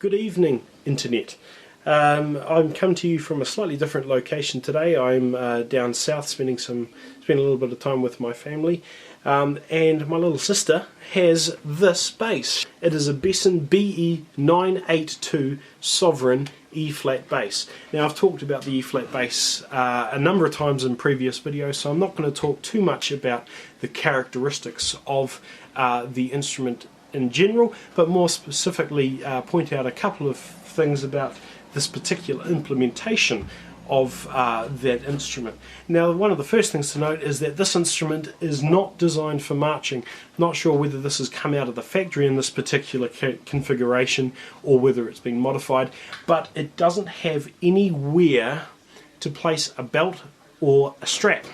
Good evening, Internet. I'm come to you from a slightly different location today. I'm down south spending a little bit of time with my family, and my little sister has this bass. It is a Besson BE982 Sovereign E-flat bass. Now, I've talked about the E-flat bass a number of times in previous videos, so I'm not going to talk too much about the characteristics of the instrument in general, but more specifically point out a couple of things about this particular implementation of that instrument. Now, one of the first things to note is that this instrument is not designed for marching. Not sure whether this has come out of the factory in this particular configuration or whether it's been modified, but it doesn't have anywhere to place a belt or a strap.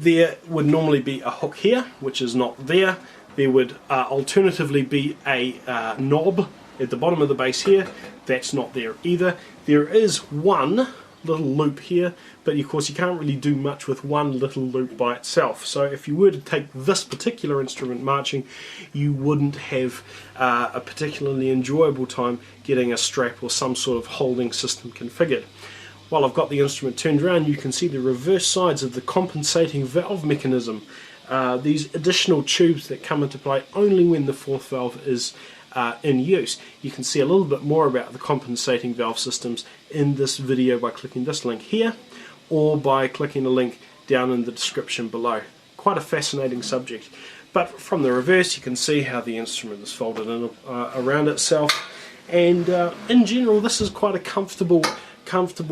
There would normally be a hook here, which is not there. There would alternatively be a knob at the bottom of the bass here. That's not there either. There is one little loop here, but of course you can't really do much with one little loop by itself. So if you were to take this particular instrument marching, you wouldn't have a particularly enjoyable time getting a strap or some sort of holding system configured. While I've got the instrument turned around, you can see the reverse sides of the compensating valve mechanism. These additional tubes that come into play only when the fourth valve is in use. You can see a little bit more about the compensating valve systems in this video by clicking this link here, or by clicking the link down in the description below. Quite a fascinating subject. But from the reverse you can see how the instrument is folded in around itself, and in general this is quite a comfortable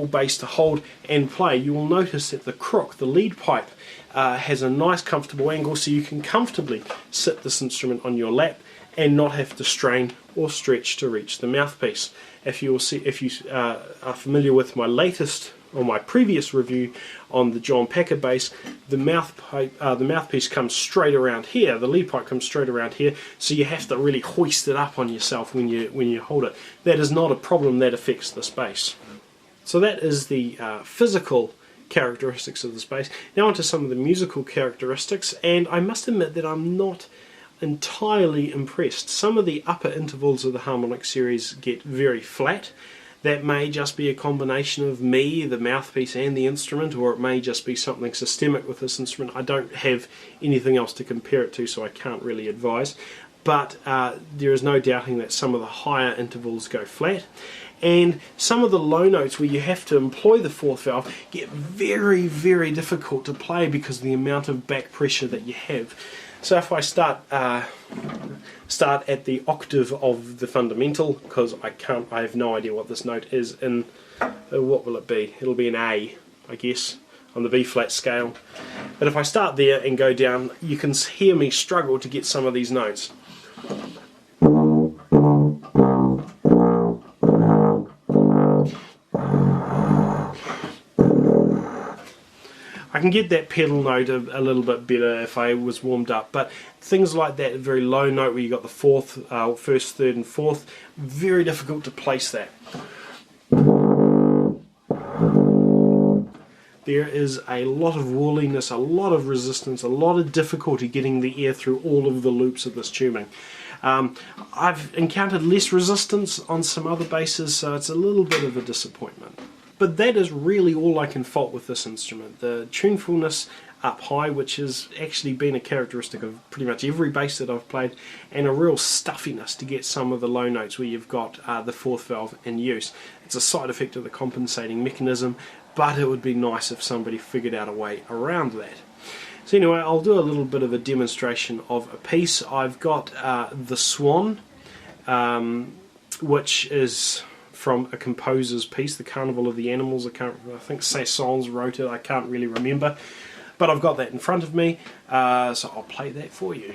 bass to hold and play. You will notice that the crook, the lead pipe, has a nice comfortable angle, so you can comfortably sit this instrument on your lap and not have to strain or stretch to reach the mouthpiece. If you are familiar with my latest or my previous review on the John Packer bass, the mouthpiece comes straight around here. The lead pipe comes straight around here, so you have to really hoist it up on yourself when you hold it. That is not a problem that affects this bass. So that is the physical characteristics of this bass. Now onto some of the musical characteristics, and I must admit that I'm not entirely impressed. Some of the upper intervals of the harmonic series get very flat. That may just be a combination of me, the mouthpiece and the instrument, or it may just be something systemic with this instrument. I don't have anything else to compare it to, so I can't really advise. But there is no doubting that some of the higher intervals go flat, and some of the low notes where you have to employ the fourth valve get very, very difficult to play because of the amount of back pressure that you have. So if I start at the octave of the fundamental, because I have no idea what this note is in, what will it be? It'll be an A, I guess, on the B flat scale. But if I start there and go down, you can hear me struggle to get some of these notes. I can get that pedal note a little bit better if I was warmed up, but things like that very low note where you got the first, third and fourth, very difficult to place that. There is a lot of woolliness, a lot of resistance, a lot of difficulty getting the air through all of the loops of this tubing. I've encountered less resistance on some other basses, so it's a little bit of a disappointment. But that is really all I can fault with this instrument. The tunefulness up high, which has actually been a characteristic of pretty much every bass that I've played, and a real stuffiness to get some of the low notes where you've got the fourth valve in use. It's a side effect of the compensating mechanism, but it would be nice if somebody figured out a way around that. So anyway, I'll do a little bit of a demonstration of a piece. I've got the Swan, which is from a composer's piece, The Carnival of the Animals. I think Saint-Saëns wrote it, I can't really remember. But I've got that in front of me, so I'll play that for you.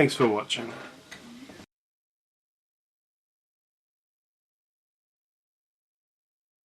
Thanks for watching.